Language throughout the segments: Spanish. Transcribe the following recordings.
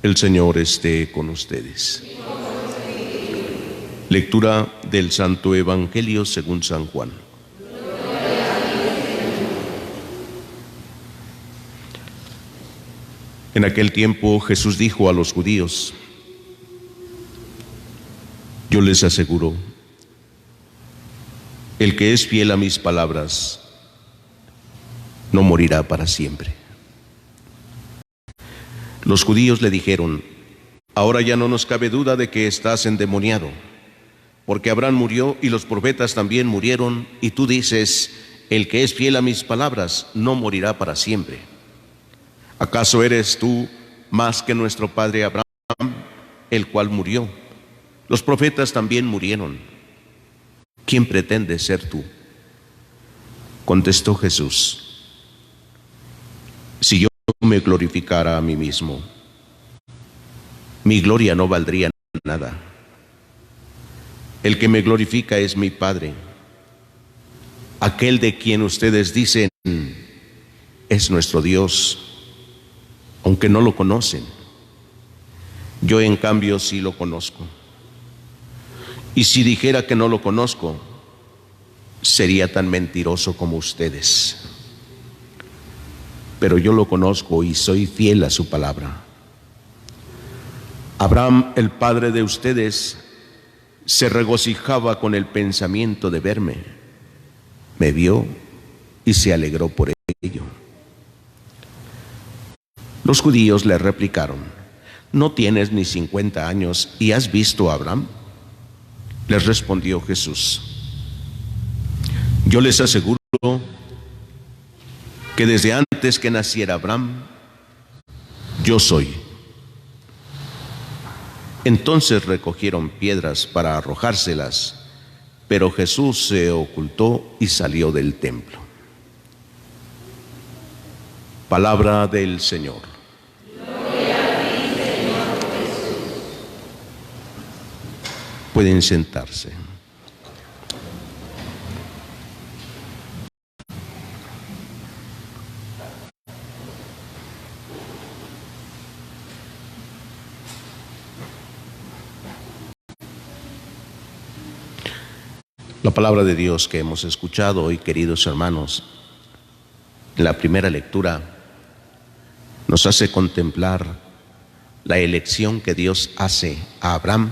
El Señor esté con ustedes. Lectura del Santo Evangelio según San Juan. En aquel tiempo Jesús dijo a los judíos: yo les aseguro, el que es fiel a mis palabras no morirá para siempre. Los judíos le dijeron: ahora ya no nos cabe duda de que estás endemoniado, porque Abraham murió y los profetas también murieron, y tú dices: el que es fiel a mis palabras no morirá para siempre. ¿Acaso eres tú más que nuestro padre Abraham, el cual murió? Los profetas también murieron. ¿Quién pretendes ser tú? Contestó Jesús: si yo me glorificara a mí mismo, mi gloria no valdría nada. El que me glorifica es mi Padre, aquel de quien ustedes dicen es nuestro Dios, aunque no lo conocen. Yo en cambio sí lo conozco. Y si dijera que no lo conozco, sería tan mentiroso como ustedes. Pero yo lo conozco y soy fiel a su palabra. Abraham, el padre de ustedes, se regocijaba con el pensamiento de verme. Me vio y se alegró por ello. Los judíos le replicaron: ¿no tienes ni 50 años y has visto a Abraham? Les respondió Jesús: yo les aseguro que desde antes que naciera Abraham, yo soy. Entonces recogieron piedras para arrojárselas, pero Jesús se ocultó y salió del templo. Palabra del Señor. Pueden sentarse. La palabra de Dios que hemos escuchado hoy, queridos hermanos, en la primera lectura nos hace contemplar la elección que Dios hace a Abraham,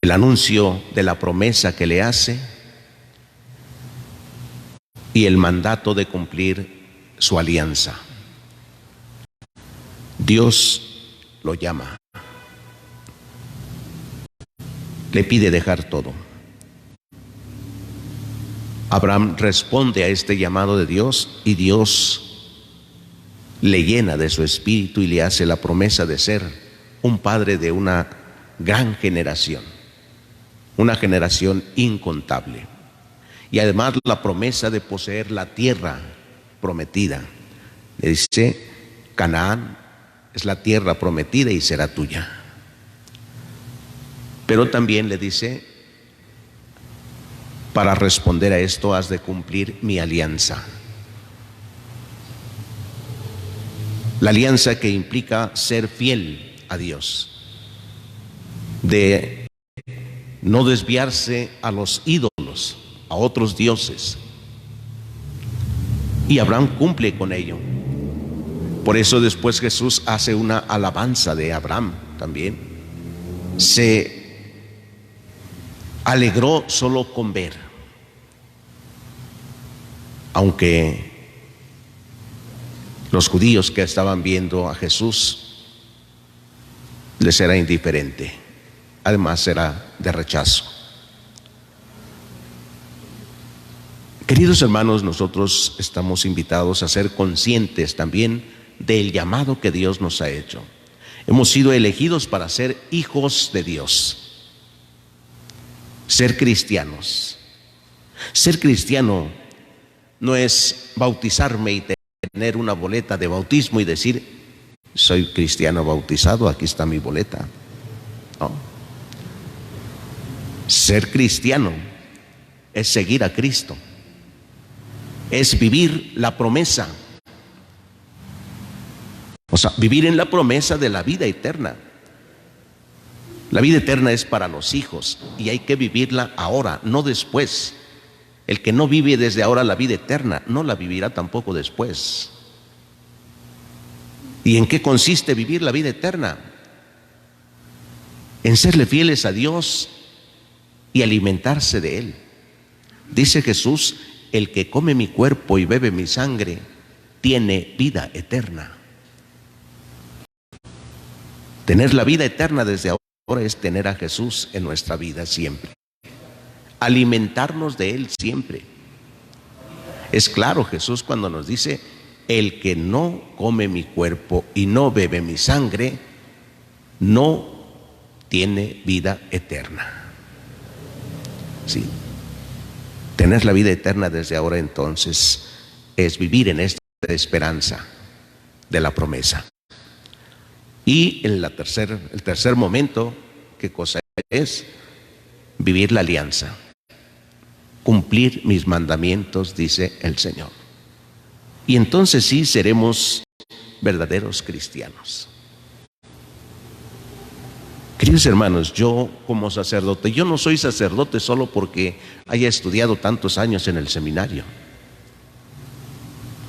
el anuncio de la promesa que le hace y el mandato de cumplir su alianza. Dios lo llama, le pide dejar todo. Abraham responde a este llamado de Dios y Dios le llena de su espíritu y le hace la promesa de ser un padre de una gran generación, una generación incontable, y además la promesa de poseer la tierra prometida. Le dice: Canaán es la tierra prometida y será tuya. Pero también le dice: para responder a esto has de cumplir mi alianza. La alianza que implica ser fiel a Dios, de no desviarse a los ídolos, a otros dioses. Y Abraham cumple con ello. Por eso después Jesús hace una alabanza de Abraham también. Se alegró solo con ver, aunque los judíos que estaban viendo a Jesús les era indiferente, además era de rechazo. Queridos hermanos, nosotros estamos invitados a ser conscientes también del llamado que Dios nos ha hecho. Hemos sido elegidos para ser hijos de Dios, ser cristianos. Ser cristiano no es bautizarme y tener una boleta de bautismo y decir: soy cristiano bautizado, aquí está mi boleta. No. Ser cristiano es seguir a Cristo, es vivir la promesa sea, vivir en la promesa de la vida eterna. La vida eterna es para los hijos y hay que vivirla ahora, no después. El que no vive desde ahora la vida eterna, no la vivirá tampoco después. ¿Y en qué consiste vivir la vida eterna? En serle fieles a Dios y alimentarse de Él. Dice Jesús, el que come mi cuerpo y bebe mi sangre, tiene vida eterna. Tener la vida eterna desde ahora es tener a Jesús en nuestra vida siempre. Alimentarnos de Él siempre. Es claro Jesús cuando nos dice, el que no come mi cuerpo y no bebe mi sangre, no tiene vida eterna. Sí. Tener la vida eterna desde ahora entonces es vivir en esta esperanza de la promesa. Y en el tercer momento, ¿qué cosa es? Vivir la alianza. Cumplir mis mandamientos, dice el Señor. Y entonces sí seremos verdaderos cristianos. Queridos hermanos, yo como sacerdote, yo no soy sacerdote solo porque haya estudiado tantos años en el seminario.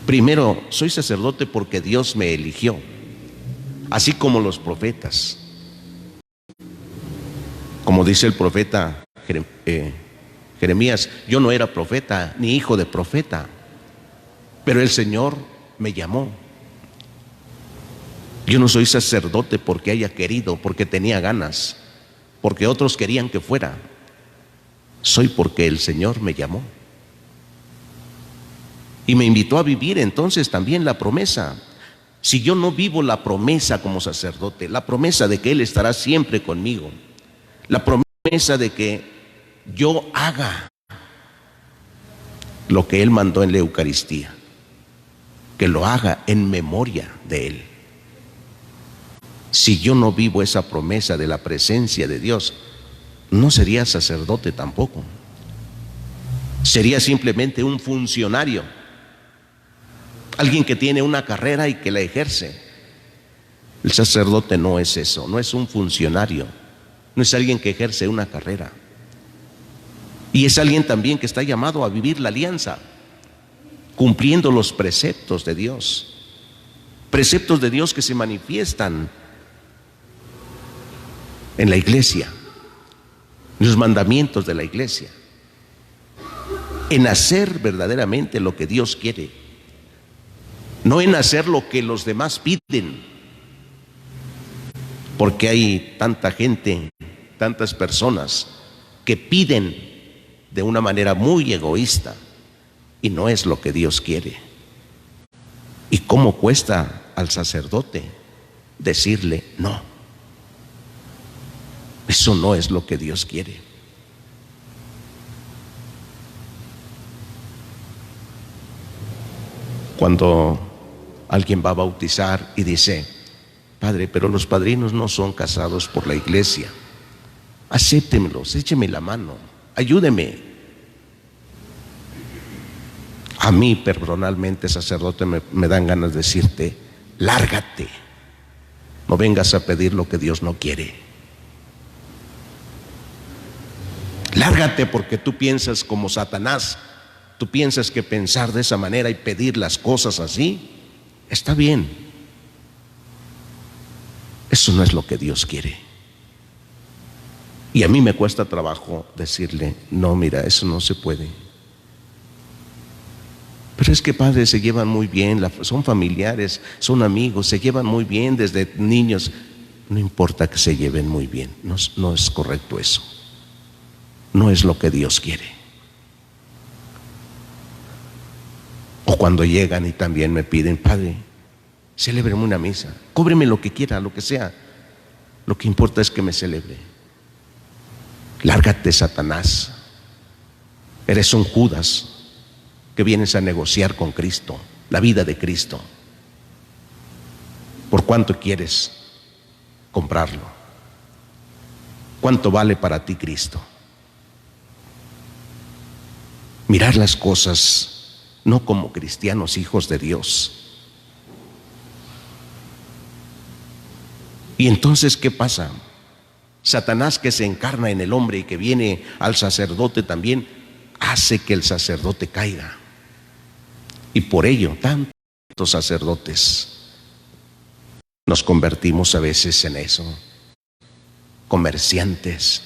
Primero, soy sacerdote porque Dios me eligió, así como los profetas. Como dice el profeta Jeremías, yo no era profeta ni hijo de profeta, pero el Señor me llamó. Yo no soy sacerdote porque haya querido, porque tenía ganas, porque otros querían que fuera. Soy porque el Señor me llamó. Y me invitó a vivir entonces también la promesa. Si yo no vivo la promesa como sacerdote, la promesa de que Él estará siempre conmigo, la promesa de que yo haga lo que Él mandó en la Eucaristía, que lo haga en memoria de Él. Si yo no vivo esa promesa de la presencia de Dios, no sería sacerdote tampoco. Sería simplemente un funcionario, alguien que tiene una carrera y que la ejerce. El sacerdote no es eso, no es un funcionario, no es alguien que ejerce una carrera. Y es alguien también que está llamado a vivir la alianza, cumpliendo los preceptos de Dios. Preceptos de Dios que se manifiestan en la iglesia, en los mandamientos de la iglesia, en hacer verdaderamente lo que Dios quiere, no en hacer lo que los demás piden, porque hay tanta gente, tantas personas que piden de una manera muy egoísta y no es lo que Dios quiere. ¿Y cómo cuesta al sacerdote decirle no? Eso no es lo que Dios quiere. Cuando alguien va a bautizar y dice, padre, pero los padrinos no son casados por la iglesia, acéptemelos, écheme la mano, ayúdeme. A mí personalmente, sacerdote, me dan ganas de decirte, lárgate, no vengas a pedir lo que Dios no quiere. Lárgate, porque tú piensas como Satanás. Tú piensas que pensar de esa manera y pedir las cosas así está bien. Eso no es lo que Dios quiere. Y a mí me cuesta trabajo decirle, no, mira, eso no se puede. Pero es que padres se llevan muy bien, son familiares, son amigos, se llevan muy bien desde niños. No importa que se lleven muy bien, no es correcto eso. No es lo que Dios quiere. O cuando llegan y también me piden, padre, celébreme una misa, cóbreme lo que quiera, lo que sea. Lo que importa es que me celebre. Lárgate, Satanás. Eres un Judas que vienes a negociar con Cristo, la vida de Cristo. ¿Por cuánto quieres comprarlo? ¿Cuánto vale para ti Cristo? Mirar las cosas no como cristianos hijos de Dios, Y entonces, ¿qué pasa? Satanás, que se encarna en el hombre y que viene al sacerdote también, hace que el sacerdote caiga. Y por ello, tantos sacerdotes nos convertimos a veces en eso, comerciantes,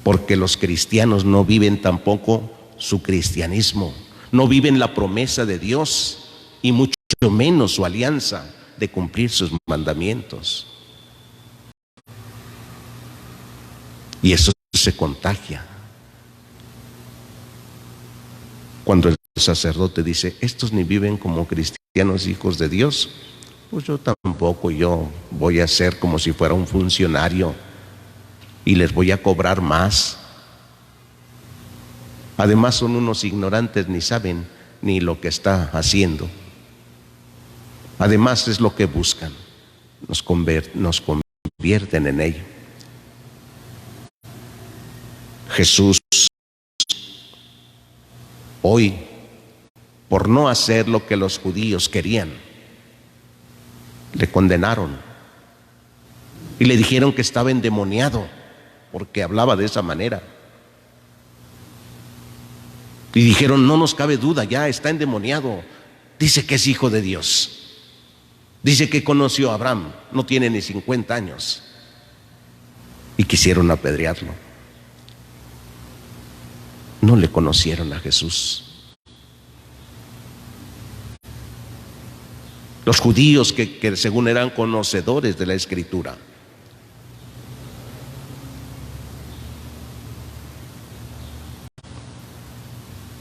porque los cristianos no viven tampoco su cristianismo, no viven la promesa de Dios y mucho menos su alianza de cumplir sus mandamientos. Y eso se contagia. Cuando el sacerdote dice, estos ni viven como cristianos hijos de Dios, pues yo tampoco, yo voy a ser como si fuera un funcionario y les voy a cobrar más. Además son unos ignorantes, ni saben ni lo que está haciendo. Además es lo que buscan, nos convierten en ello. Jesús hoy, por no hacer lo que los judíos querían, le condenaron y le dijeron que estaba endemoniado porque hablaba de esa manera. Y dijeron, no nos cabe duda, ya está endemoniado, dice que es hijo de Dios, dice que conoció a Abraham, no tiene ni 50 años. Y quisieron apedrearlo. No le conocieron a Jesús. Los judíos que según eran conocedores de la Escritura.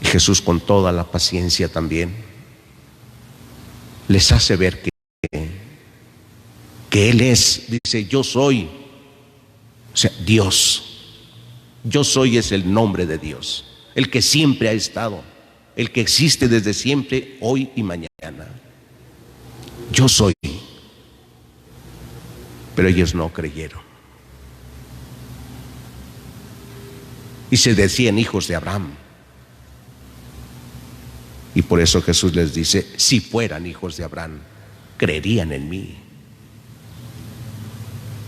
Y Jesús, con toda la paciencia también, les hace ver que Él es, dice, yo soy, o sea, Dios. Yo soy es el nombre de Dios, el que siempre ha estado, el que existe desde siempre, hoy y mañana. Yo soy. Pero ellos no creyeron. Y se decían hijos de Abraham. Y por eso Jesús les dice, si fueran hijos de Abraham, creerían en mí.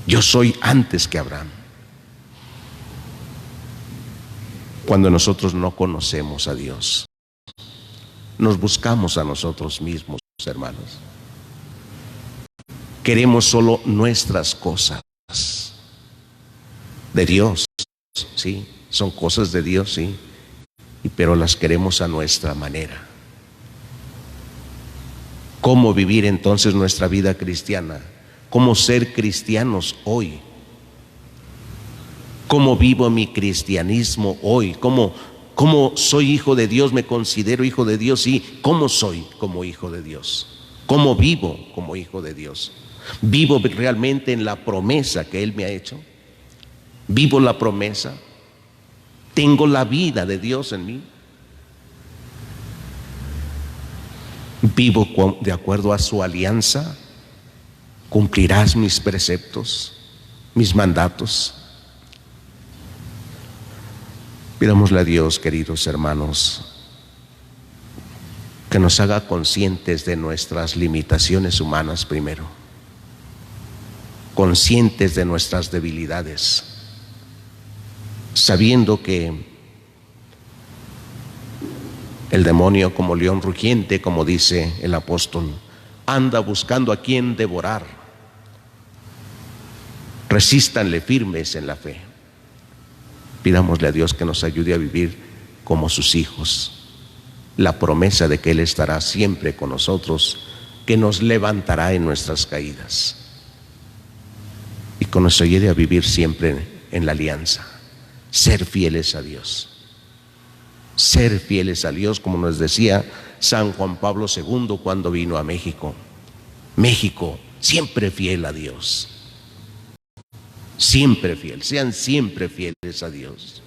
Yo soy antes que Abraham. Cuando nosotros no conocemos a Dios, nos buscamos a nosotros mismos, hermanos. Queremos solo nuestras cosas. De Dios, sí, son cosas de Dios, sí, pero las queremos a nuestra manera. ¿Cómo vivir entonces nuestra vida cristiana? ¿Cómo ser cristianos hoy? ¿Cómo vivo mi cristianismo hoy? ¿Cómo soy hijo de Dios? ¿Me considero hijo de Dios? Sí. ¿Cómo soy como hijo de Dios? ¿Cómo vivo como hijo de Dios? ¿Vivo realmente en la promesa que Él me ha hecho? ¿Vivo la promesa? ¿Tengo la vida de Dios en mí? ¿Vivo de acuerdo a su alianza? ¿Cumplirás mis preceptos, mis mandatos? Pidámosle a Dios, queridos hermanos, que nos haga conscientes de nuestras limitaciones humanas primero, conscientes de nuestras debilidades, sabiendo que el demonio, como león rugiente, como dice el apóstol, anda buscando a quien devorar. Resístanle firmes en la fe. Pidámosle a Dios que nos ayude a vivir como sus hijos, la promesa de que Él estará siempre con nosotros, que nos levantará en nuestras caídas y que nos ayude a vivir siempre en la alianza, ser fieles a Dios, ser fieles a Dios, como nos decía San Juan Pablo II cuando vino a México. México, siempre fiel a Dios. Siempre fiel, sean siempre fieles a Dios.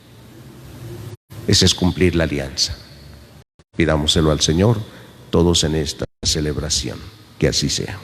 Ese es cumplir la alianza. Pidámoselo al Señor todos en esta celebración, que así sea.